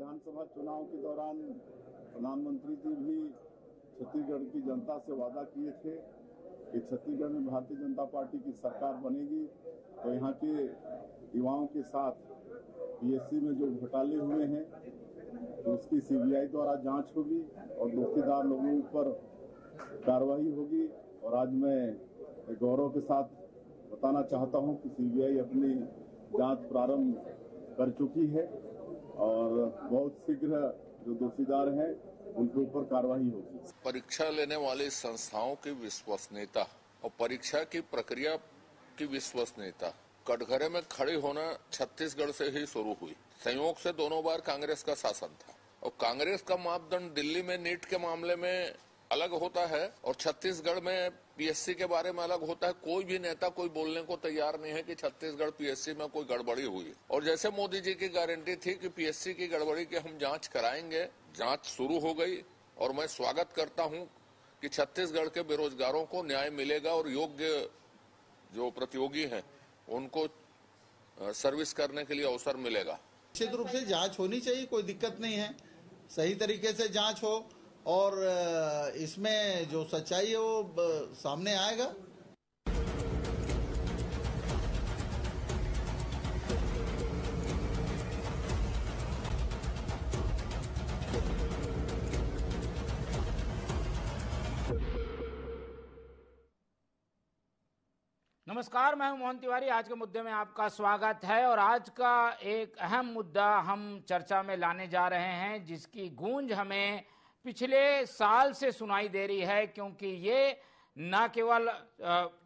विधानसभा चुनाव के दौरान प्रधानमंत्री जी भी छत्तीसगढ़ की जनता से वादा किए थे कि छत्तीसगढ़ में भारतीय जनता पार्टी की सरकार बनेगी तो यहाँ के युवाओं के साथ पीएससी में जो घोटाले हुए हैं तो उसकी सीबीआई द्वारा जांच होगी और दोषीदार लोगों पर कार्रवाई होगी। और आज मैं गौरव के साथ बताना चाहता हूं कि सीबीआई अपनी जांच प्रारंभ कर चुकी है और बहुत शीघ्र जो दोषीदार हैं उनके ऊपर कार्रवाई होगी। परीक्षा लेने वाली संस्थाओं की विश्वसनीयता और परीक्षा की प्रक्रिया की विश्वसनीयता कटघरे में खड़ी होना छत्तीसगढ़ से ही शुरू हुई। संयोग से दोनों बार कांग्रेस का शासन था और कांग्रेस का मापदंड दिल्ली में नीट के मामले में अलग होता है और छत्तीसगढ़ में पीएससी के बारे में अलग होता है। कोई भी नेता कोई बोलने को तैयार नहीं है कि छत्तीसगढ़ पीएससी में कोई गड़बड़ी हुई। और जैसे मोदी जी की गारंटी थी कि पीएससी की गड़बड़ी की हम जांच कराएंगे, जांच शुरू हो गई और मैं स्वागत करता हूं कि छत्तीसगढ़ के बेरोजगारों को न्याय मिलेगा और योग्य जो प्रतियोगी हैं उनको सर्विस करने के लिए अवसर मिलेगा। निश्चित रूप से जांच होनी चाहिए, कोई दिक्कत नहीं है, सही तरीके से जांच हो और इसमें जो सच्चाई है वो सामने आएगा। नमस्कार, मैं हूं मोहन तिवारी। आज के मुद्दे में आपका स्वागत है और आज का एक अहम मुद्दा हम चर्चा में लाने जा रहे हैं जिसकी गूंज हमें पिछले साल से सुनाई दे रही है, क्योंकि ये न केवल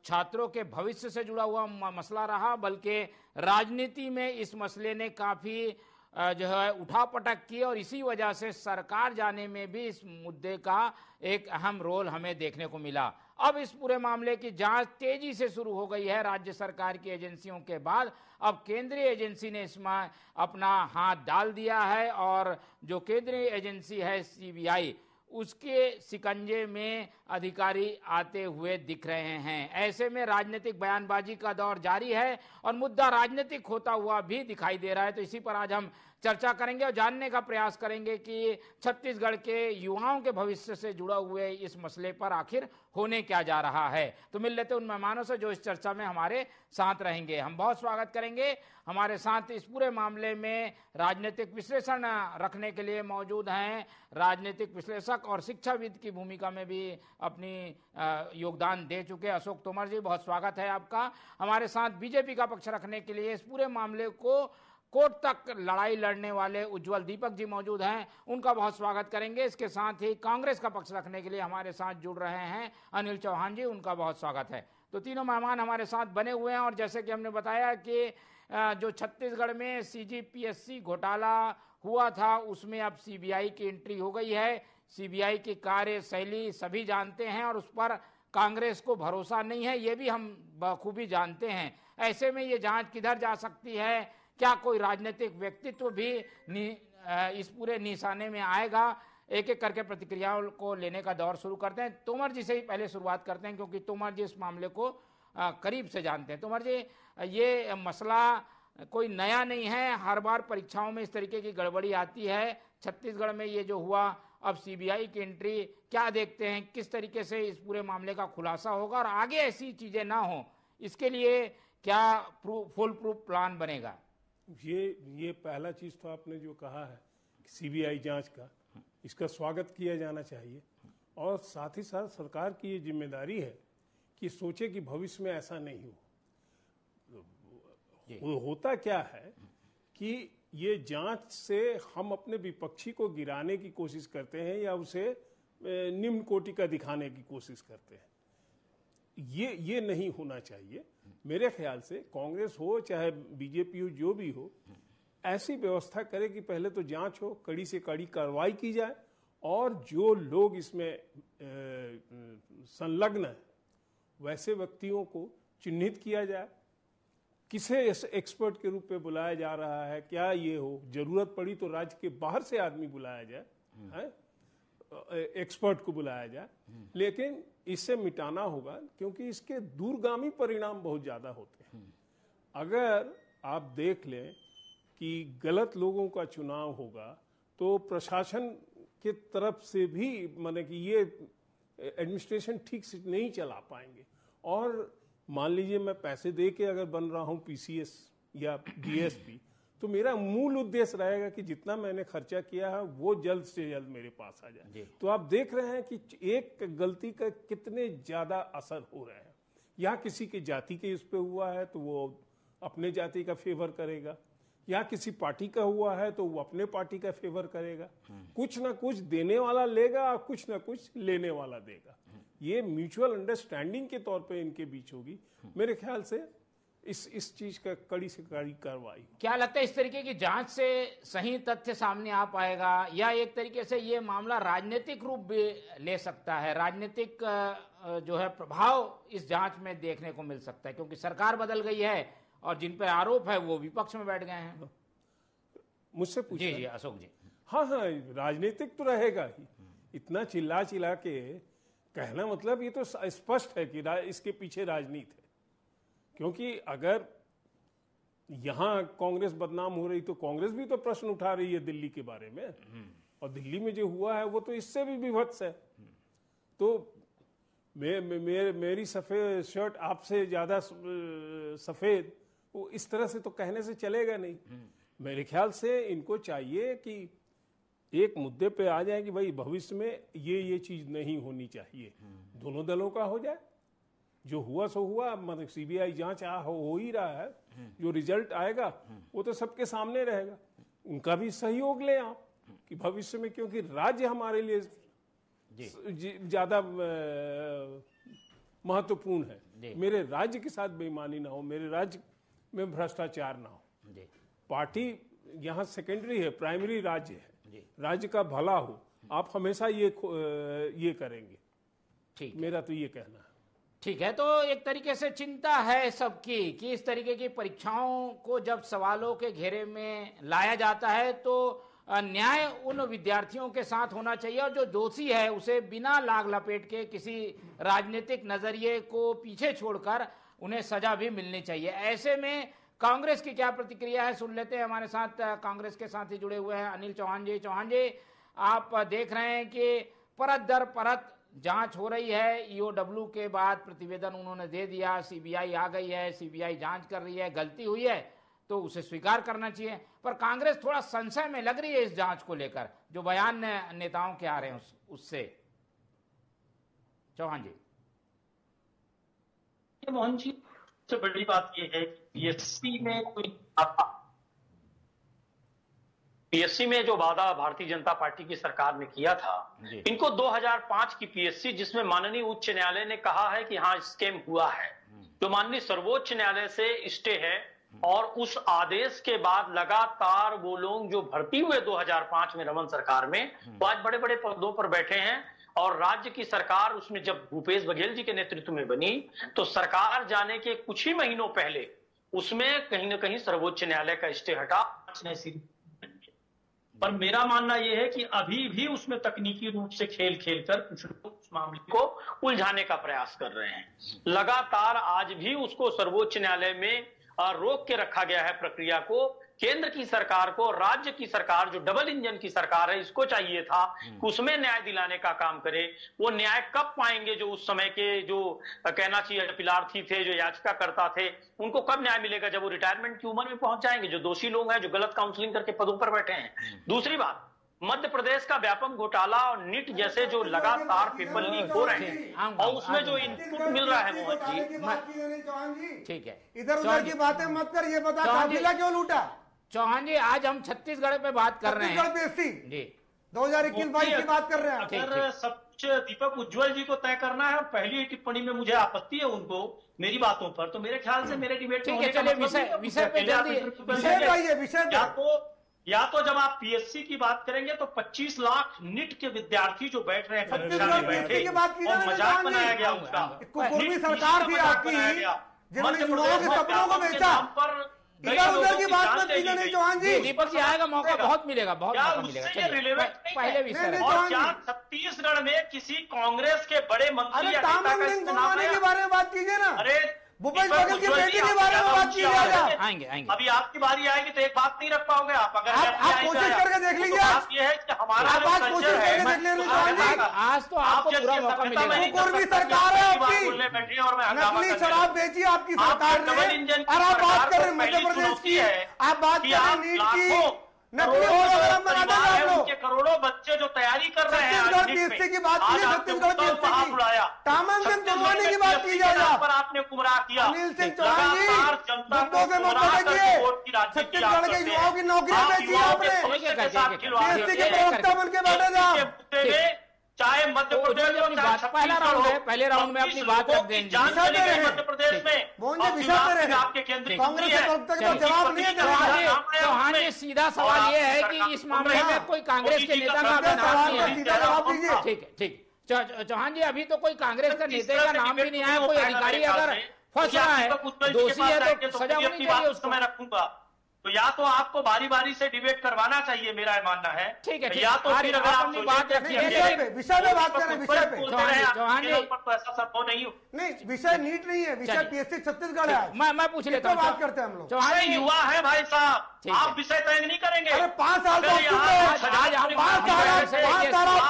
छात्रों के भविष्य से जुड़ा हुआ मसला रहा बल्कि राजनीति में इस मसले ने काफ़ी जो है उठापटक की और इसी वजह से सरकार जाने में भी इस मुद्दे का एक अहम रोल हमें देखने को मिला। अब इस पूरे मामले की जांच तेजी से शुरू हो गई है राज्य सरकार की एजेंसियों के बाद। अब केंद्रीय एजेंसी ने इसमें अपना हाथ डाल दिया है और जो केंद्रीय एजेंसी है सीबीआई, उसके शिकंजे में अधिकारी आते हुए दिख रहे हैं। ऐसे में राजनीतिक बयानबाजी का दौर जारी है और मुद्दा राजनीतिक होता हुआ भी दिखाई दे रहा है। तो इसी पर आज हम चर्चा करेंगे और जानने का प्रयास करेंगे कि छत्तीसगढ़ के युवाओं के भविष्य से जुड़ा हुए इस मसले पर आखिर होने क्या जा रहा है। तो मिल लेते उन मेहमानों से जो इस चर्चा में हमारे साथ रहेंगे। हम बहुत स्वागत करेंगे। हमारे साथ इस पूरे मामले में राजनीतिक विश्लेषण रखने के लिए मौजूद हैं राजनीतिक विश्लेषक और शिक्षाविद की भूमिका में भी अपनी योगदान दे चुके अशोक तोमर जी, बहुत स्वागत है आपका। हमारे साथ बीजेपी का पक्ष रखने के लिए इस पूरे मामले को कोर्ट तक लड़ाई लड़ने वाले उज्जवल दीपक जी मौजूद हैं, उनका बहुत स्वागत करेंगे। इसके साथ ही कांग्रेस का पक्ष रखने के लिए हमारे साथ जुड़ रहे हैं अनिल चौहान जी, उनका बहुत स्वागत है। तो तीनों मेहमान हमारे साथ बने हुए हैं और जैसे कि हमने बताया कि जो छत्तीसगढ़ में सीजीपीएससी घोटाला हुआ था उसमें अब सीबीआई की एंट्री हो गई है। सीबीआई की कार्यशैली सभी जानते हैं और उस पर कांग्रेस को भरोसा नहीं है, ये भी हम बखूबी जानते हैं। ऐसे में ये जांच किधर जा सकती है, क्या कोई राजनीतिक व्यक्तित्व भी इस पूरे निशाने में आएगा? एक एक करके प्रतिक्रियाओं को लेने का दौर शुरू करते हैं। तोमर जी से ही पहले शुरुआत करते हैं क्योंकि तोमर जी इस मामले को करीब से जानते हैं। तोमर जी, ये मसला कोई नया नहीं है, हर बार परीक्षाओं में इस तरीके की गड़बड़ी आती है। छत्तीसगढ़ में ये जो हुआ, अब सीबीआई की एंट्री, क्या देखते हैं किस तरीके से इस पूरे मामले का खुलासा होगा और आगे ऐसी चीजें ना हो इसके लिए क्या फुल प्रूफ प्लान बनेगा? ये पहला चीज तो आपने जो कहा है सीबीआई जांच का, इसका स्वागत किया जाना चाहिए और साथ ही साथ सरकार की ये जिम्मेदारी है कि सोचे कि भविष्य में ऐसा नहीं हो। होता क्या है कि ये जांच से हम अपने विपक्षी को गिराने की कोशिश करते हैं या उसे निम्न कोटि का दिखाने की कोशिश करते हैं। ये नहीं होना चाहिए। मेरे ख्याल से कांग्रेस हो चाहे बीजेपी हो, जो भी हो, ऐसी व्यवस्था करे कि पहले तो जांच हो, कड़ी से कड़ी कार्रवाई की जाए और जो लोग इसमें संलग्न हैं वैसे व्यक्तियों को चिन्हित किया जाए। किसे एक्सपर्ट के रूप में बुलाया जा रहा है, क्या ये हो, जरूरत पड़ी तो राज्य के बाहर से आदमी बुलाया जाए, है एक्सपर्ट को बुलाया जाए, लेकिन इससे मिटाना होगा क्योंकि इसके दूरगामी परिणाम बहुत ज्यादा होते हैं। अगर आप देख लें कि गलत लोगों का चुनाव होगा तो प्रशासन के तरफ से भी माने कि ये एडमिनिस्ट्रेशन ठीक से नहीं चला पाएंगे। और मान लीजिए मैं पैसे दे के अगर बन रहा हूं पीसीएस या डीएसपी, तो मेरा मूल उद्देश्य रहेगा कि जितना मैंने खर्चा किया है वो जल्द से जल्द मेरे पास आ जाए। तो आप देख रहे हैं कि एक गलती का कितने ज्यादा असर हो रहे हैं। या किसी की जाति के इस पे हुआ है तो वो अपने जाति का फेवर करेगा, या किसी पार्टी का हुआ है तो वो अपने पार्टी का फेवर करेगा। कुछ ना कुछ देने वाला लेगा और कुछ ना कुछ लेने वाला देगा। ये म्यूचुअल अंडरस्टैंडिंग के तौर पे इनके बीच होगी। मेरे ख्याल से इस चीज का कड़ी से कड़ी कार्रवाई। क्या लगता है इस तरीके की जांच से सही तथ्य सामने आ पाएगा, या एक तरीके से ये मामला राजनीतिक रूप भी ले सकता है, राजनीतिक जो है प्रभाव इस जांच में देखने को मिल सकता है, क्योंकि सरकार बदल गई है और जिन पर आरोप है वो विपक्ष में बैठ गए हैं? मुझसे पूछिए। जी अशोक जी। हाँ, राजनीतिक तो रहेगा ही। इतना चिल्ला चिल्ला के कहना मतलब ये तो स्पष्ट है कि इसके पीछे राजनीति है। क्योंकि अगर यहां कांग्रेस बदनाम हो रही तो कांग्रेस भी तो प्रश्न उठा रही है दिल्ली के बारे में, और दिल्ली में जो हुआ है वो तो इससे भी विभत्स है। तो मेरी सफेद शर्ट आपसे ज्यादा सफेद, वो इस तरह से तो कहने से चलेगा नहीं। मेरे ख्याल से इनको चाहिए कि एक मुद्दे पे आ जाए कि भाई भविष्य में ये चीज नहीं होनी चाहिए। दोनों दलों का हो जाए, जो हुआ सो हुआ। मतलब सीबीआई जांच हो ही रहा है, जो रिजल्ट आएगा वो तो सबके सामने रहेगा। उनका भी सहयोग लें आप कि भविष्य में, क्योंकि राज्य हमारे लिए ज्यादा महत्वपूर्ण है। मेरे राज्य के साथ बेईमानी ना हो, मेरे राज्य में भ्रष्टाचार ना हो। पार्टी यहाँ सेकेंडरी है, प्राइमरी राज्य है। राज्य का भला हो, आप हमेशा ये करेंगे। ठीक, मेरा तो ये कहना है। ठीक है। तो एक तरीके से चिंता है सबकी कि इस तरीके की परीक्षाओं को जब सवालों के घेरे में लाया जाता है तो न्याय उन विद्यार्थियों के साथ होना चाहिए, और जो दोषी है उसे बिना लाग लपेट के किसी राजनीतिक नजरिए को पीछे छोड़कर उन्हें सजा भी मिलनी चाहिए। ऐसे में कांग्रेस की क्या प्रतिक्रिया है सुन लेते हैं। हमारे साथ कांग्रेस के साथी जुड़े हुए हैं अनिल चौहान जी। चौहान जी, आप देख रहे हैं कि परत दर परत जांच हो रही है। ईओडब्ल्यू के बाद प्रतिवेदन उन्होंने दे दिया, सीबीआई आ गई है, सीबीआई जांच कर रही है। गलती हुई है तो उसे स्वीकार करना चाहिए, पर कांग्रेस थोड़ा संशय में लग रही है इस जांच को लेकर, जो बयान नेताओं के आ रहे हैं उससे। चौहान जी। मोहन जी, सबसे बड़ी बात यह है कि पीएससी में जो वादा भारतीय जनता पार्टी की सरकार ने किया था, इनको 2005 की पीएससी, जिसमें माननीय उच्च न्यायालय ने कहा है कि हाँ स्कैम हुआ है, जो माननीय सर्वोच्च न्यायालय से स्टे है, और उस आदेश के बाद लगातार वो लोग जो भर्ती हुए 2005 में रमन सरकार में, वो आज बड़े बड़े पदों पर बैठे हैं। और राज्य की सरकार उसमें जब भूपेश बघेल जी के नेतृत्व में बनी, तो सरकार जाने के कुछ ही महीनों पहले उसमें कहीं ना कहीं सर्वोच्च न्यायालय का स्टे हटा। पर मेरा मानना यह है कि अभी भी उसमें तकनीकी रूप से खेल खेलकर कुछ लोग उस मामले को उलझाने का प्रयास कर रहे हैं। लगातार आज भी उसको सर्वोच्च न्यायालय में रोक के रखा गया है प्रक्रिया को। केंद्र की सरकार को, राज्य की सरकार जो डबल इंजन की सरकार है, इसको चाहिए था कि उसमें न्याय दिलाने का काम करे। वो न्याय कब पाएंगे? जो उस समय के जो कहना चाहिए अपीलार्थी थे, जो याचिका करता थे, उनको कब न्याय मिलेगा? जब वो रिटायरमेंट की उम्र में पहुंच जाएंगे। जो दोषी लोग हैं, जो गलत काउंसलिंग करके पदों पर बैठे हैं। दूसरी बात, मध्य प्रदेश का व्यापक घोटाला और नीट जैसे जो लगातार पेपर लीक हो रहे हैं, और उसमें जो इनपुट मिल रहा है मोहन जी, ठीक है, इधर उधर की बातें मत कर, ये बता काफिला क्यों लूटा? चौहान जी, आज हम छत्तीसगढ़ पे बात कर रहे हैं, छत्तीसगढ़ जी 2021-22 की बात कर रहे हैं। अगर सब कुछ दीपक उज्जवल जी को तय करना है और पहली टिप्पणी में मुझे आपत्ति है उनको मेरी बातों पर, तो मेरे ख्याल से मेरे डिबेट ठीक है, चलिए विषय पे जल्दी। या तो जब आप पीएससी की बात करेंगे तो 25 लाख नीट के विद्यार्थी जो बैठ रहे हैं, मजाक बनाया गया उसका। सरकार थी आपकी, जिन्होंने युवाओं के सपनों को बेचा। इधर उधर की बात मत कीजिए नहीं चौहान जी। दीपक जी, आएगा मौका, बहुत मिलेगा, बहुत मौका मिलेगा। पहले विषय और क्या छत्तीसगढ़ में किसी कांग्रेस के बड़े मंत्री के बारे में बात कीजिए ना। अरे भूपेश बघेल की बेटी के बारे में बात कीजिए आज। आएंगे अभी आपकी बारी आएगी तो एक बात नहीं रख पाओगे आप। अगर आप कोशिश करके देख लीजिए। बात ये है कि हमारा आप आज कोशिश करके देख लीजिए। आज तो आपको पूरा मौका मिलेगा। कुकुरमी सरकार है आपकी, और मैं नकली शराब बेची आपकी सरकार ने, और आप बात कर रहे हैं मध्य प्रदेश की, आप बात कर रहे हैं नीट की, नकली प्रोग्राम बना देंगे आप लोग। करोड़ों बच्चे जो तैयारी कर रहे हैं छत्तीसगढ़ पीएससी की बात की, छत्तीसगढ़ पीएससी की, टामन सिंह चौहान की बात की जाए पर आपने गुमराह किया। अनिल सिंह चौहान जी, मुद्दों से मत भटकिए। छत्तीसगढ़ के युवाओं की नौकरियां बेची आपने, पीएससी के प्रवक्ता बन के बैठे थे आप। चाहे मध्य प्रदेश में पहला राउंड है, पहले राउंड में अपनी बात रख देंगे। मध्य प्रदेश में आपके केंद्र कांग्रेस के प्रवक्ता का जवाब नहीं है। चौहान जी, सीधा सवाल ये है कि इस मामले में कोई कांग्रेस के नेता का नाम नहीं है। सीधा जवाब दीजिए। ठीक है, ठीक। चौहान जी, अभी तो कोई कांग्रेस का नेता का नाम भी नहीं आया। कोई अधिकारी अगर फंस रहा है, दोषी है, तो सजा होनी चाहिए उसको। मैं रखूंगा। तो या तो आपको बारी बारी से डिबेट करवाना चाहिए, मेरा मानना है। ठीक है, या तो फिर अगर आप अपनी बात रखिए, विषय में बात करें, विषय पे। चौहान जी, तो ऐसा सब हो नहीं। विषय नीट नहीं है, विषय पीएससी छत्तीसगढ़ है। मैं पूछ लेता हूँ, बात करते हैं हम लोग। चौहान जी, युवा है भाई साहब, आप विषय तय नहीं करेंगे। अरे 5 साल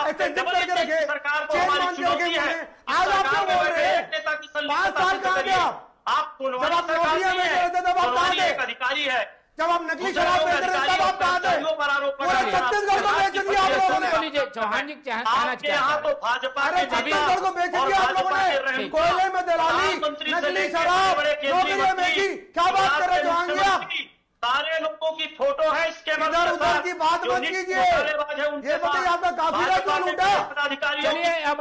ऐसे जिद करके रखे, सरकार को चेंज हमारी मान के चुनौती रखे, है। आज आप क्यों बोल रहे हैं? 5 साल कहाँ गए आप? जब आप नौकरियां बेच रहे थे तब आप कहाँ थे? अधिकारी है। जब आप नकली शराब बेच रहे थे तब आप कहाँ थे? पूरे छत्तीसगढ़ को बेच दिया आप लोगों ने। चौहान जी आपके यहाँ तो भाजपा अरे छत्तीसगढ़ को बेच दिया आप लोगों ने। कोयले में दलाली, नकली शराब, नौकरियां बेची। क्या बात कर रहे हैं चौहान जी आप? सारे लोगों की फोटो है इसके इधर उधर की बात मत कीजिए। ये बताइए आपका काफिला क्यों लूटा? चलिए, अब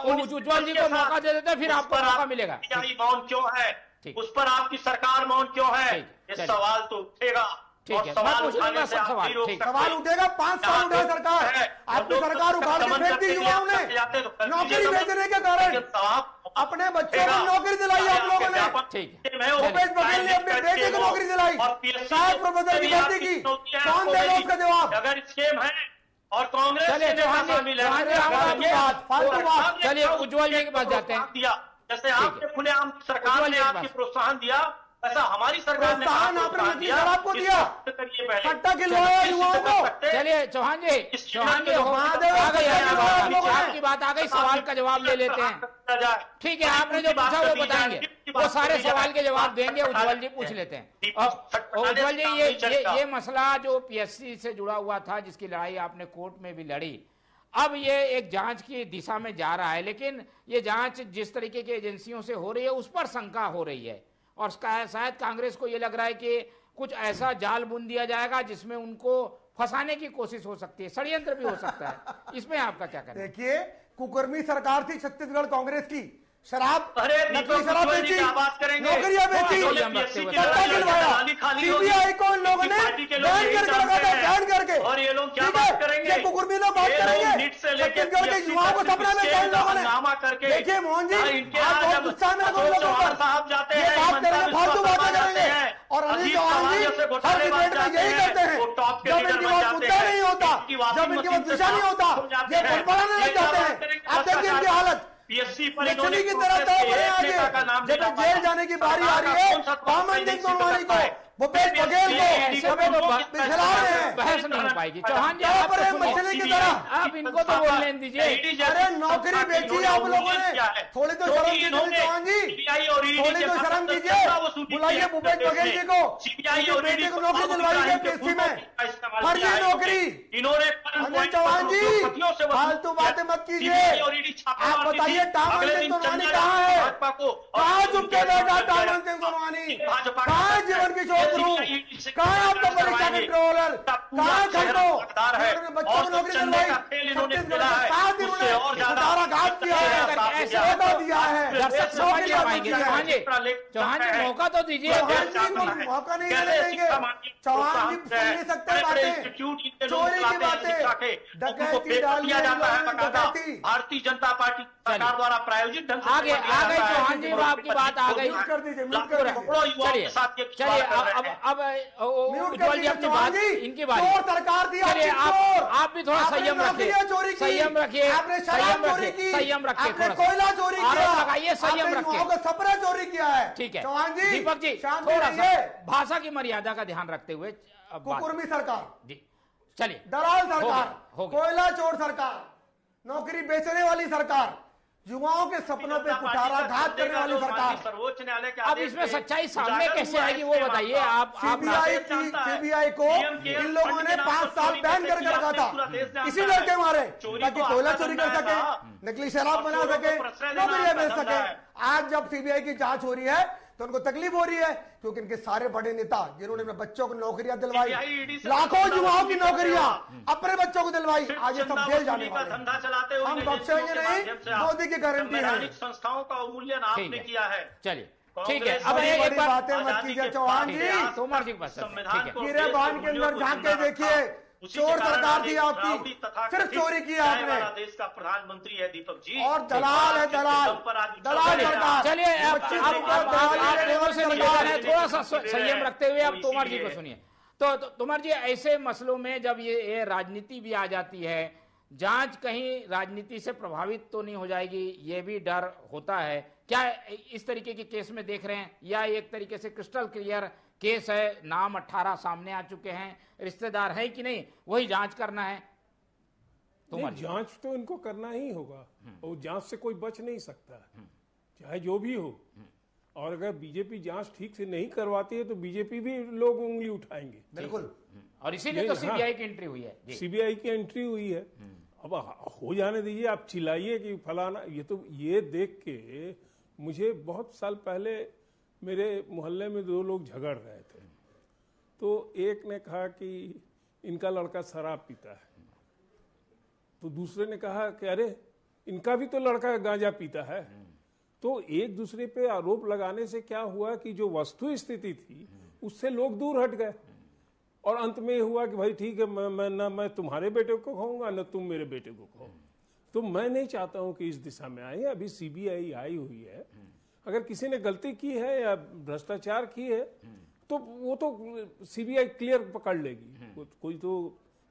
उज्ज्वल जी को मौका दे देते, फिर आपको मौका मिलेगा। मौन क्यों है, उस पर आपकी सरकार मौन क्यों है? ये सवाल तो उठेगा। ठीक है, मैं पूछ लूंगा सब सवाल। सवाल उठेगा। 5 साल उठा सरकार, आपकी सरकार उखाड़ के फेंक दी युवाओं ने नौकरी बेचने के कारण। अपने बच्चों को नौकरी दिलाई आप लोगों ने। भूपेश बघेल ने अपने बेटे को नौकरी दिलाई, साहब प्रोफेसर की भर्ती की। कौन देगा उसका जवाब? अगर स्कीम है और कांग्रेस फालतू बात। चलिए उज्ज्वल जी के पास जाते हैं। जैसे आपने खुलेआम सरकार ने आपकी प्रोत्साहन दिया, ऐसा हमारी सरकार ने शराब को दिया, सट्टा खिलवाया युवाओं को। चलिए चौहान जी, आ गई आपकी बात, आ गई। सवाल का जवाब ले लेते हैं। ठीक है, आपने जो पूछा वो बताएंगे, वो सारे सवाल के जवाब देंगे। उज्ज्वल जी पूछ लेते हैं। उज्ज्वल जी, ये मसला जो पीएससी से जुड़ा हुआ था, जिसकी लड़ाई आपने कोर्ट में भी लड़ी, अब ये एक जांच की दिशा में जा रहा है, लेकिन ये जांच जिस तरीके की एजेंसियों से हो रही है उस पर शंका हो रही है, और शायद कांग्रेस को ये लग रहा है कि कुछ ऐसा जाल बुन दिया जाएगा जिसमें उनको फंसाने की कोशिश हो सकती है, षड्यंत्र भी हो सकता है। इसमें आपका क्या कहना है? देखिए, कुकर्मी सरकार थी छत्तीसगढ़ कांग्रेस की। शराब, नकली तो शराब बेची, नौकरियां बेची, सट्टा खिलवाया। सीबीआई को इन लोगों ने बैन करके रखा था, बैन करके। और ये लोग क्या ठीक बात है, करेंगे? ये कुकुरमी लोग बात करेंगे। छत्तीसगढ़ के युवाओं को सपना में कई लोगों ने। देखिए मोहन जी, आप बहुत गुस्सा में लोगों को ये बात करेंगे, फालतू बातें करेंगे। और अनिल चौहान जी हर डिबेट में यही करते हैं, जब इनके पास मुद्दा नहीं होता, जब इनके पास दिशा नहीं होता, ये बड़बड़ाने लग जाते हैं। आप देखिए इनकी हालत मछली की तरह तय बने आगे। जब जेल जाने की बारी आ रही है, टामन सिंह चौहान को, भूपेश बघेल को खिला रहे हैं। बहस नहीं हो पाएगी। चौहान जी, आप मछली की तरह, आप इनको तो बोलने दीजिए। अरे नौकरी बेची आप लोगों ने, थोड़ी तो शर्म कीजिए चौहान जी, थोड़ी तो शर्म कीजिए। बुलाइए भूपेश बघेल जी को, उनके बेटे को नौकरी दिलवाइए पीएससी में, फर्जी नौकरी। अनिल चौहान जी, फालतू बातें मत कीजिए। आप बताइए टामन सिंह सोनवानी कहाँ है? कहाँ चुपके बैठा टामन सिंह सोनवानी? कहाँ जीवन की कहाँ आपका परीक्षा कंट्रोलर? कहाँ खड़ो? बच्चों को नौकरी दिलवाई, छत्तीसगढ़ 7 दिन उन्होंने घात किया है, दिया है। चौहान जी, मौका तो दीजिए। चौहान जी को मौका नहीं देंगे। चौहान जी सुन नहीं सकते बातें, चोरी की बातें, डकैती डालिया जाता है भारतीय जनता पार्टी सरकार द्वारा प्रायोजित ढंग से। आगे आ गई चौहान जी, आपकी बात आ गई। कर दीजिए, चलिए अब उज्ज्वल जी अपनी बात, इनकी बात सरकार दी। चलिए आप भी थोड़ा संयम रखिए, संयम रखिए, आपने शराब चोरी की, संयम रखिए, आपने कोयला चोरी किया, लगाइए, संयम रखिए, सपना चोरी किया है। ठीक है चौहान जी, दीपक जी, थोड़ा सा भाषा की मर्यादा का ध्यान रखते हुए। कुकुरमी सरकार जी, चलिए। दलाल सरकार, हो गया। कोयला चोर सरकार, नौकरी बेचने वाली सरकार, युवाओं के सपनों पे कुठाराघात करने वाली सरकार। सर्वोच्च न्यायालय के अब इसमें सच्चाई सामने कैसे आएगी वो बताइए आप। सीबीआई को इन लोगों ने 5 साल बैन करके रखा था इसी डर के मारे, ताकि कोयला चोरी कर सके, नकली शराब बना सके, नौकरियां मिल सके। आज जब सीबीआई की जांच हो रही है तो उनको तकलीफ हो रही है, क्योंकि इनके सारे बड़े नेता जिन्होंने अपने बच्चों को नौकरियां दिलवाई, लाखों युवाओं की नौकरियां अपने बच्चों को दिलवाई, आज ये सब जेल जाने वाले हैं। हम बख्शेंगे नहीं, मोदी की गारंटी है। संस्थाओं का अवमूल्यन आपने किया है। चलिए ठीक है, अब एक बार बातें मत कीजिए चौहान जी, तोमर जी बस कीरे बांध के अंदर झांक के देखिए, चोर सरकार थी आपकी, सिर्फ चोरी किया आपने। देश का प्रधानमंत्री है दीपक जी, और दलाल है, दलाल सरकार। चलिए थोड़ा सा संयम रखते हुए अब तोमर जी को सुनिए। तो तोमर जी, ऐसे मसलों में जब ये राजनीति भी आ जाती है, जांच कहीं राजनीति से प्रभावित तो नहीं हो जाएगी, ये भी डर होता है क्या? इस तरीके के केस में देख रहे हैं, या एक तरीके से क्रिस्टल क्लियर केस है, नाम 18 सामने आ चुके हैं, रिश्तेदार है कि नहीं वही जांच करना है? जांच तो इनको करना ही होगा, और जांच से कोई बच नहीं सकता, चाहे जो भी हो। और अगर बीजेपी जांच ठीक से नहीं करवाती है तो बीजेपी भी लोग उंगली उठाएंगे। बिल्कुल, और इसीलिए तो सीबीआई की एंट्री हुई है। सीबीआई की एंट्री हुई है, अब हो जाने दीजिए, आप चिल्लाइए कि फलाना। ये देख के मुझे बहुत साल पहले मेरे मोहल्ले में 2 लोग झगड़ रहे थे, तो एक ने कहा कि इनका लड़का शराब पीता है, तो दूसरे ने कहा कि अरे इनका भी तो लड़का गांजा पीता है। तो एक दूसरे पे आरोप लगाने से क्या हुआ कि जो वस्तु स्थिति थी उससे लोग दूर हट गए, और अंत में हुआ कि भाई ठीक है, मैं तुम्हारे बेटे को कहूंगा न तुम मेरे बेटे को कहो। तो मैं नहीं चाहता हूं कि इस दिशा में आए। अभी सीबीआई आई हुई है, अगर किसी ने गलती की है या भ्रष्टाचार की है तो वो तो सीबीआई क्लियर पकड़ लेगी। कोई तो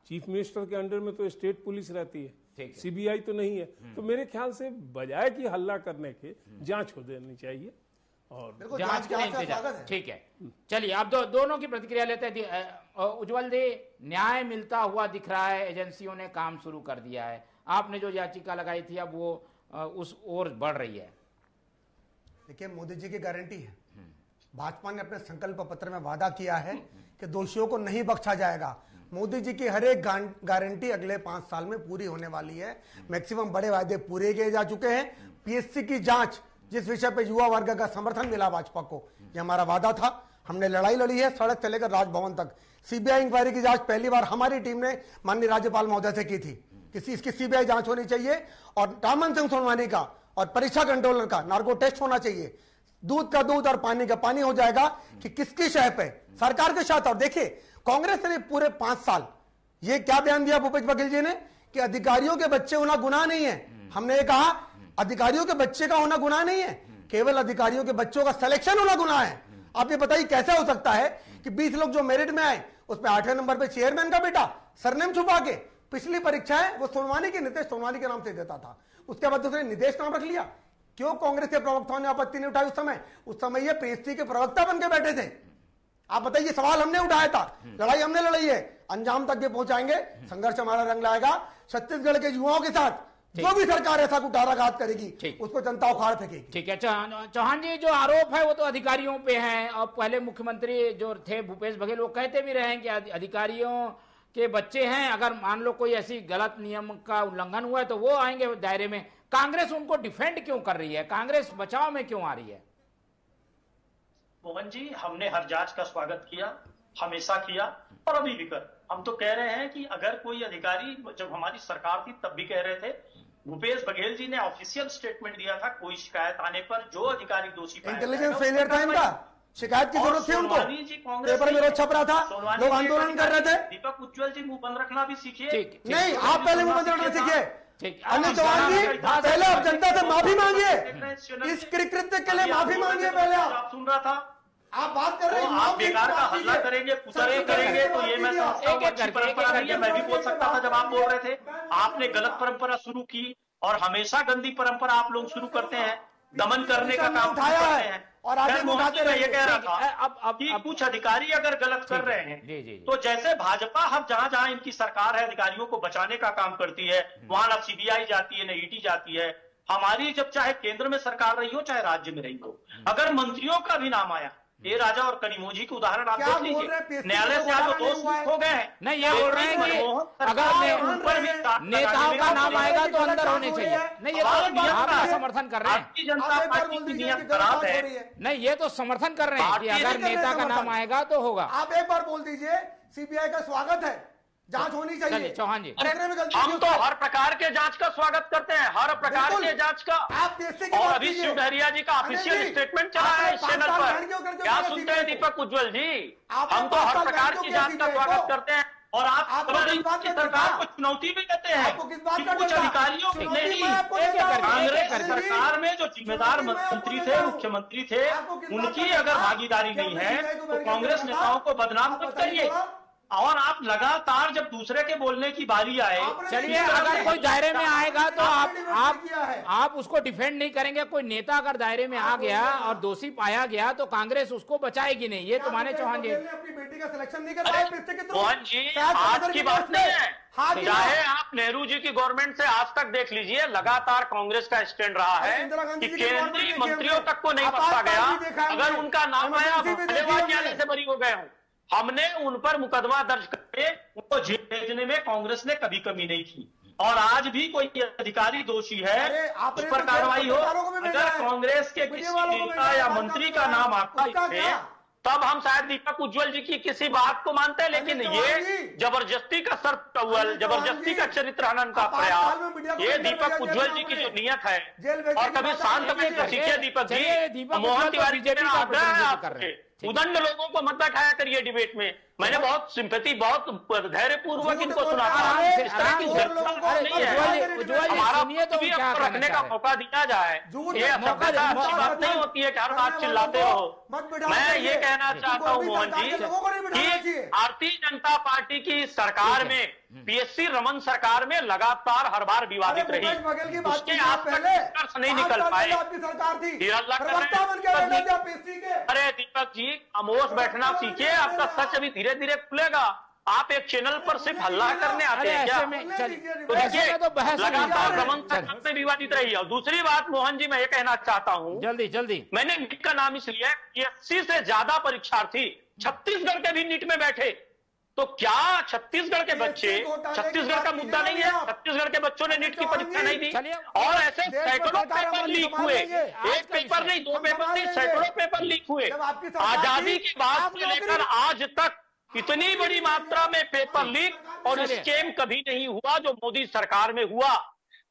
चीफ मिनिस्टर के अंडर में तो स्टेट पुलिस रहती है, सीबीआई तो नहीं है। तो मेरे ख्याल से बजाय कि हल्ला करने के जांच हो देनी चाहिए, और जांच का इंतजार। ठीक है, चलिए अब दोनों की प्रतिक्रिया लेते हैं। उज्ज्वल जी, न्याय मिलता हुआ दिख रहा है, एजेंसियों ने काम शुरू कर दिया है, आपने जो याचिका लगाई थी अब वो उस ओर बढ़ रही है। देखिए, मोदी जी की गारंटी है, भाजपा ने अपने संकल्प पत्र में वादा किया है कि दोषियों को नहीं बख्शा जाएगा। मोदी जी की हर एक गारंटी अगले 5 साल में पूरी होने वाली है। मैक्सिमम बड़े वायदे पूरे किए जा चुके हैं। पीएससी की जांच, जिस विषय पे युवा वर्ग का समर्थन मिला भाजपा को, ये हमारा वादा था, हमने लड़ाई लड़ी है, सड़क से लेकर राजभवन तक। सीबीआई इंक्वायरी की जांच पहली बार हमारी टीम ने माननीय राज्यपाल महोदय से की थी कि इसकी सीबीआई जांच होनी चाहिए, और रामन सिंह सोनवानी का और परीक्षा कंट्रोलर का नार्को टेस्ट होना चाहिए। दूध का दूध और पानी का पानी हो जाएगा कि किसकी शह पे सरकार के साथ। और देखिए, कांग्रेस ने पूरे 5 साल ये क्या बयान दिया भूपेश बघेल जी ने कि अधिकारियों के बच्चे होना गुनाह नहीं है। हमने ये कहा अधिकारियों के बच्चे का होना गुनाह नहीं है, केवल अधिकारियों के बच्चों का सिलेक्शन होना गुनाह है। आप ये बताइए कैसे हो सकता है कि 20 लोग जो मेरिट में आए उसमें 8वें नंबर पे चेयरमैन का बेटा सरनेम छुपा के पिछली परीक्षाएं वो सोनवानी के नितेश सोनवानी के नाम से देता था, उसके बाद उसने निदेश नाम रख लिया। क्यों कांग्रेस के प्रवक्ताओं ने आपत्ति नहीं उठाई? उस समय ये पीएससी के प्रवक्ता बन के बैठे थे। आप बताइए, सवाल हमने उठाया था, लड़ाई हमने लड़ी है, अंजाम तक ये पहुंचाएंगे, संघर्ष हमारा रंग लाएगा। छत्तीसगढ़ के युवाओं के साथ जो भी सरकार ऐसा कुठाराघात करेगी उसको जनता उखाड़ फेंकेगी। ठीक है चौहान जी, जो आरोप है वो तो अधिकारियों पे है, और पहले मुख्यमंत्री जो थे भूपेश बघेल वो कहते भी रहे हैं कि अधिकारियों के बच्चे हैं, अगर मान लो कोई ऐसी गलत नियम का उल्लंघन हुआ है तो वो आएंगे दायरे में। कांग्रेस उनको डिफेंड क्यों कर रही है? कांग्रेस बचाव में क्यों आ रही है? मोहन जी, हमने हर जांच का स्वागत किया, हमेशा किया और अभी भी कर। हम तो कह रहे हैं कि अगर कोई अधिकारी, जब हमारी सरकार थी तब भी कह रहे थे, भूपेश बघेल जी ने ऑफिशियल स्टेटमेंट दिया था, कोई शिकायत आने पर जो अधिकारी दोषी इंटेलिजेंस फेलियर था इनका, शिकायत की जरूरत थी उनको? पेपर में रोज छप रहा था, लोग आंदोलन कर रहे थे। दीपक उज्ज्वल जी मुंह बंद रखना भी सीखिए। नहीं, आप पहले मुंह बंद रखना सीखिए। अनिल चौहान जी, पहले आप जनता से माफी मांगिए, इस कृत्य के लिए माफी मांगिए। पहले आप सुन रहा था, आप बात कर रहे हैं, आप बेकार का हल्ला करेंगे, करेंगे तो ये मैं परंपरा नहीं है। मैं भी बोल सकता था जब आप बोल रहे थे। आपने गलत परंपरा शुरू की और हमेशा गंदी परंपरा आप लोग शुरू करते हैं, दमन करने का काम उठाया करते है हैं। और आगे उठाते रहे। ये कह रहा था कि कुछ अधिकारी अगर गलत कर रहे हैं तो जैसे भाजपा हम जहां इनकी सरकार है अधिकारियों को बचाने का काम करती है, वहां न सीबीआई जाती है न ईडी जाती है। हमारी जब चाहे केंद्र में सरकार रही हो चाहे राज्य में रही हो, अगर मंत्रियों का भी नाम आया, ये राजा और कनिमोझी के उदाहरण आप देख लीजिए, न्यायालय से आज 2 मुक्त हो गए हैं। नहीं, ये बोल रहे हैं कि अगर नेताओं का नाम आएगा तो अंदर होने चाहिए। नहीं, ये तो आप समर्थन कर रहे हैं। भारतीय जनता पार्टी की नियत खराब है। नहीं, ये तो समर्थन कर रहे हैं कि अगर नेता का नाम आएगा तो होगा। आप एक बार बोल दीजिए, सीबीआई का स्वागत है, जांच होनी चाहिए। चौहान जी, हम तो हर प्रकार के जांच का स्वागत करते हैं, हर प्रकार के जांच का। और अभी शिव डहरिया जी का ऑफिशियल स्टेटमेट चला है इस चैनल पर, क्या सुनते हैं दीपक उज्ज्वल जी? हम तो हर प्रकार की जांच का स्वागत करते हैं और आप सरकार को चुनौती भी देते हैं। कुछ अधिकारियों कांग्रेस सरकार में जो जिम्मेदार मंत्री थे, मुख्यमंत्री थे, उनकी अगर भागीदारी नहीं है तो कांग्रेस नेताओं को बदनाम मत करिए। और आप लगातार जब दूसरे के बोलने की बारी आए, चलिए अगर कोई दायरे में आएगा तो आप उसको डिफेंड नहीं करेंगे। कोई नेता अगर दायरे में आ गया और दोषी पाया गया तो कांग्रेस उसको बचाएगी नहीं, ये तो माने चौहान जी। अपनी बेटी का सिलेक्शन नहीं कर पाए। मोहन जी, आज की बात नहीं है, चाहे आप नेहरू जी की गवर्नमेंट से आज तक देख लीजिए, लगातार कांग्रेस का स्टैंड रहा है कि केंद्रीय मंत्रियों तक को नहीं बख्शा गया। अगर उनका नाम आया जाने से बरी हो गए हूं, हमने उन पर मुकदमा दर्ज करके उनको जेल भेजने में कांग्रेस ने कभी कमी नहीं की। और आज भी कोई अधिकारी दोषी है उस पर कार्रवाई हो। अगर कांग्रेस के किसी नेता या मंत्री का नाम आपका है तब हम शायद दीपक उज्ज्वल जी की किसी बात को मानते हैं, लेकिन ये जबरदस्ती का सर्पटवल, जबरदस्ती का चरित्र हनन का प्रयास, ये दीपक उज्ज्वल जी की जो नियत है, और कभी शांत में सीखिए दीपक जी। मोहन तिवारी जी ने आग्रह है आपसे, उदंड लोगों को मत बैठाया करिए डिबेट में। मैंने बहुत सिंपैथी, बहुत धैर्यपूर्वक इनको सुना था। इस तरह की जरूरत नहीं है, हमारा भी रखने का मौका दिया जाए। ये बात नहीं होती है कि हर बात चिल्लाते रहो। मैं ये कहना चाहता हूँ मोहन जी कि भारतीय जनता पार्टी की सरकार में, पीएससी रमन सरकार में लगातार हर बार विवादित रही, उसके आज तक निष्कर्ष नहीं निकल पाए। अरे दीपक जी, खामोश बैठना सीखिए, आपका सच अभी धीरे धीरे खुलेगा। आप एक चैनल पर सिर्फ हल्ला करने आते हैं क्या? तो देखिए, लगातार रमन सरकार में विवादित रही है। और दूसरी बात मोहन जी, मैं ये कहना चाहता हूँ, जल्दी मैंने नीट का नाम इसलिए, 80 से ज्यादा परीक्षार्थी छत्तीसगढ़ के भी नीट में बैठे, तो क्या छत्तीसगढ़ के बच्चे, छत्तीसगढ़ का मुद्दा नहीं है, छत्तीसगढ़ के बच्चों ने नीट की परीक्षा नहीं दी? और ऐसे सैकड़ों पेपर लीक हुए, एक पेपर नहीं, 2 पेपर नहीं, सैकड़ों पेपर लीक हुए। आजादी के बाद से लेकर आज तक इतनी बड़ी मात्रा में पेपर लीक और स्कैम कभी नहीं हुआ जो मोदी सरकार में हुआ।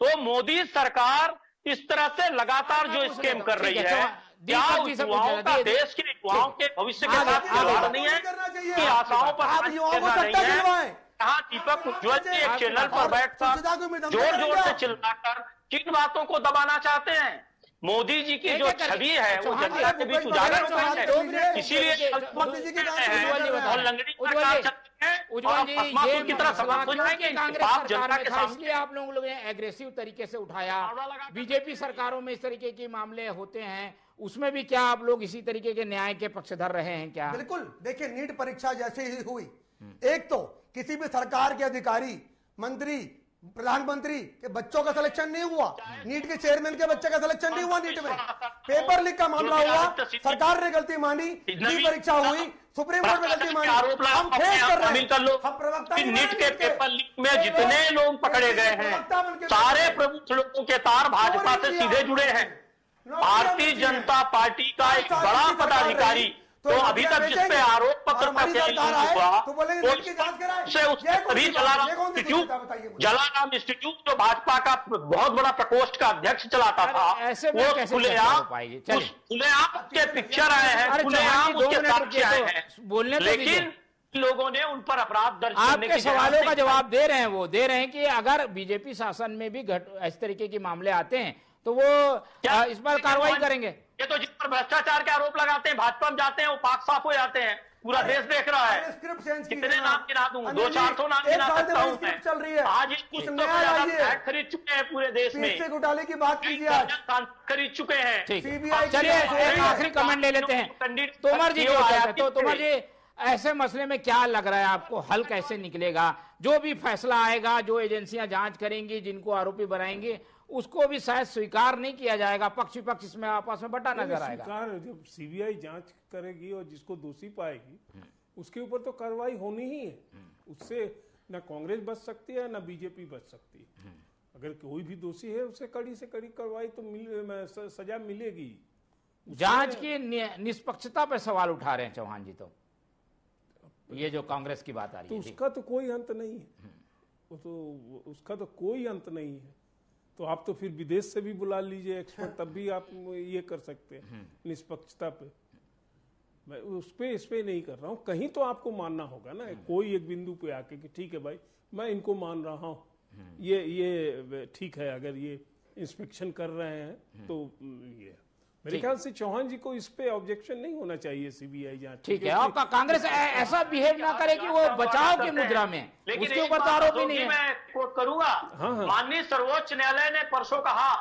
तो मोदी सरकार इस तरह से लगातार जो स्कैम कर रही है, क्या युवाओं का, देश के युवाओं के भविष्य के साथ खिलवाड़ नहीं है कि आशाओं पर नहीं है? कहा दीपक उज्ज्वल जी एक चैनल पर बैठकर जोर जोर से चिल्लाकर किन बातों को दबाना चाहते हैं? मोदी जी की जो छवि है वो जनता के बीच उजागर हो गई है, इसीलिए इसलिए आप लोगों ने एग्रेसिव तरीके से उठाया। बीजेपी सरकारों में इस तरीके के मामले होते हैं, उसमें भी क्या आप लोग इसी तरीके के न्याय के पक्षधर रहे हैं क्या? बिल्कुल। देखिए, नीट परीक्षा जैसे ही हुई, एक तो किसी भी सरकार के अधिकारी, मंत्री, प्रधानमंत्री के बच्चों का सिलेक्शन नहीं हुआ, नीट के चेयरमैन के बच्चे का सिलेक्शन नहीं हुआ नीट में, पेपर लीक का मामला हुआ, सरकार ने गलती मानी, नीट परीक्षा हुई, सुप्रीम कोर्ट में गलती मानी, हम फेस कर रहे हैं। हम प्रवक्ता नीट के पेपर लीक में जितने लोग पकड़े गए हैं, सारे प्रमुख लोगों के तार भाजपा से सीधे जुड़े हैं। भारतीय जनता पार्टी का एक बड़ा पदाधिकारी तो अभी तक जिस पे आरोप पत्र तो बोलेंगे जांच कराएं। जलाराम इंस्टीट्यूट जो भाजपा का बहुत बड़ा प्रकोष्ठ का अध्यक्ष चलाता था, वो खुलेआम के पिक्चर आए हैं, खुलेआम उसके साक्ष्य आए हैं, बोलने लेकिन लोगों ने उन पर अपराध दर्ज करने आपके सवालों का जवाब दे रहे हैं। वो दे रहे हैं कि अगर बीजेपी शासन में भी इस तरीके के मामले आते हैं तो वो इस पर कार्रवाई करेंगे। ये तो जिस पर भ्रष्टाचार के आरोप लगाते हैं, भाजपा में जाते हैं, वो पाक साफ हो जाते हैं, पूरा देश देख रहा है। कितने नाम गिना दूं, 200-400 नाम गिना सकता हूं मैं। चल रही है आज कुछ तो ज्यादा खरीद चुके हैं पूरे देश में, घोटाले की बात कीजिए, आज खरीद चुके हैं। चलिए एक आखिरी कमेंट ले लेते हैं। तोमर जी तो तोमर जी, ऐसे मसले में क्या लग रहा है आपको, हल कैसे निकलेगा? जो भी फैसला आएगा, जो एजेंसियां जांच करेंगी, जिनको आरोपी बनाएंगे, उसको भी शायद स्वीकार नहीं किया जाएगा, पक्ष विपक्ष इसमें आपस में बटा नजर आएगा। जब सीबीआई जांच करेगी और जिसको दोषी पाएगी उसके ऊपर तो कार्रवाई होनी ही है। उससे ना कांग्रेस बच सकती है ना बीजेपी बच सकती है। अगर कोई भी दोषी है उसे कड़ी से कड़ी कार्रवाई तो सजा मिलेगी। जांच की निष्पक्षता पर सवाल उठा रहे हैं चौहान जी, तो ये जो कांग्रेस की बात आ रही है, तो उसका तो कोई अंत नहीं है, वो तो उसका तो कोई अंत नहीं है। तो आप तो फिर विदेश से भी बुला लीजिए एक्सपर्ट, तब भी आप ये कर सकते हैं निष्पक्षता पे। मैं उस पे इस पे नहीं कर रहा हूँ, कहीं तो आपको मानना होगा ना, कोई एक बिंदु पे आके कि ठीक है भाई मैं इनको मान रहा हूँ, ये ठीक है। अगर ये इंस्पेक्शन कर रहे हैं तो ये मेरे ख्याल से चौहान जी को इस पे ऑब्जेक्शन नहीं होना चाहिए सीबीआई जांच। ठीक है, और कांग्रेस ऐसा बिहेव ना करे कि वो बचाव की मुद्रा में, उसके ऊपर तो आरोप ही नहीं है। मैं कोट करूंगा, माननीय सर्वोच्च न्यायालय ने परसों कहा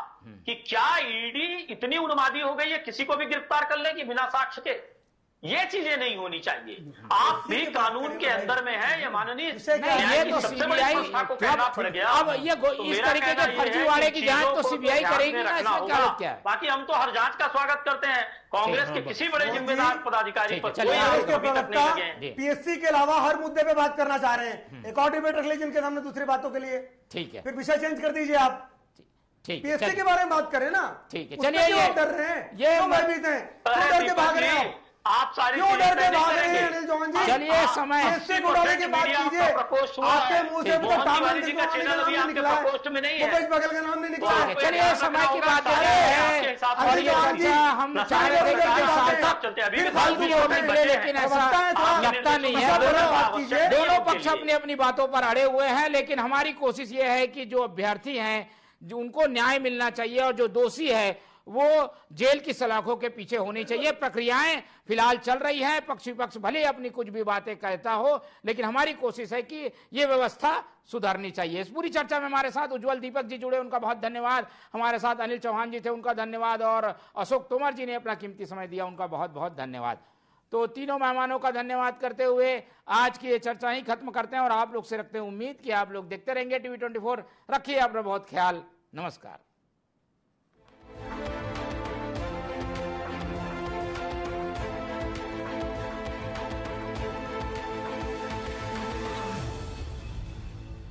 कि क्या ईडी इतनी उन्मादी हो गई है किसी को भी गिरफ्तार कर लेगी बिना साक्ष्य के? ये चीजें नहीं होनी चाहिए। आप भी कानून के अंदर में है, ये माननीय ये तो सीबीआई को कहना पड़ गया। अब ये इस तरीके के फर्जीवाड़े की जांच तो सीबीआई करेगी ना, इसमें क्या है? बाकी हम तो हर जांच का स्वागत करते हैं, कांग्रेस के किसी बड़े जिम्मेदार पदाधिकारी पर पीएससी के अलावा हर मुद्दे पे बात करना चाह रहे हैं। एक और डिबेट रख लीजिए इनके सामने दूसरी बातों के लिए। ठीक है, फिर विषय चेंज कर दीजिए आप। ठीक, पीएससी के बारे में बात करें ना। ठीक है, चलिए ये डर रहे हैं, ये भयभीत हैं, क्यों डर के भाग रहे हैं? आप सारे क्यों डर के भाग रहे हैं अनिल चौहान जी? चलिए समय घोटाले की बात कीजिए, आपके मुंह से तो भूपेश बघेल का नाम नहीं निकला। चलिए समय की बात कर रहे हैं और ये चर्चा हम चाह रहे थे कि सार्थक फल की ओर निकले, लेकिन ऐसा लगता नहीं है। दोनों पक्ष अपनी अपनी बातों पर अड़े हुए हैं, लेकिन हमारी कोशिश ये है कि जो अभ्यर्थी हैं जो उनको न्याय मिलना चाहिए और जो दोषी है वो जेल की सलाखों के पीछे होनी चाहिए। प्रक्रियाएं फिलहाल चल रही हैं, पक्ष विपक्ष भले अपनी कुछ भी बातें कहता हो, लेकिन हमारी कोशिश है कि ये व्यवस्था सुधरनी चाहिए। इस पूरी चर्चा में हमारे साथ उज्जवल दीपक जी जुड़े, उनका बहुत धन्यवाद। हमारे साथ अनिल चौहान जी थे, उनका धन्यवाद, और अशोक तोमर जी ने अपना कीमती समय दिया, उनका बहुत बहुत धन्यवाद। तो तीनों मेहमानों का धन्यवाद करते हुए आज की ये चर्चा ही खत्म करते हैं और आप लोग से रखते हैं उम्मीद कि आप लोग देखते रहेंगे TV24। रखिए अपना बहुत ख्याल। नमस्कार।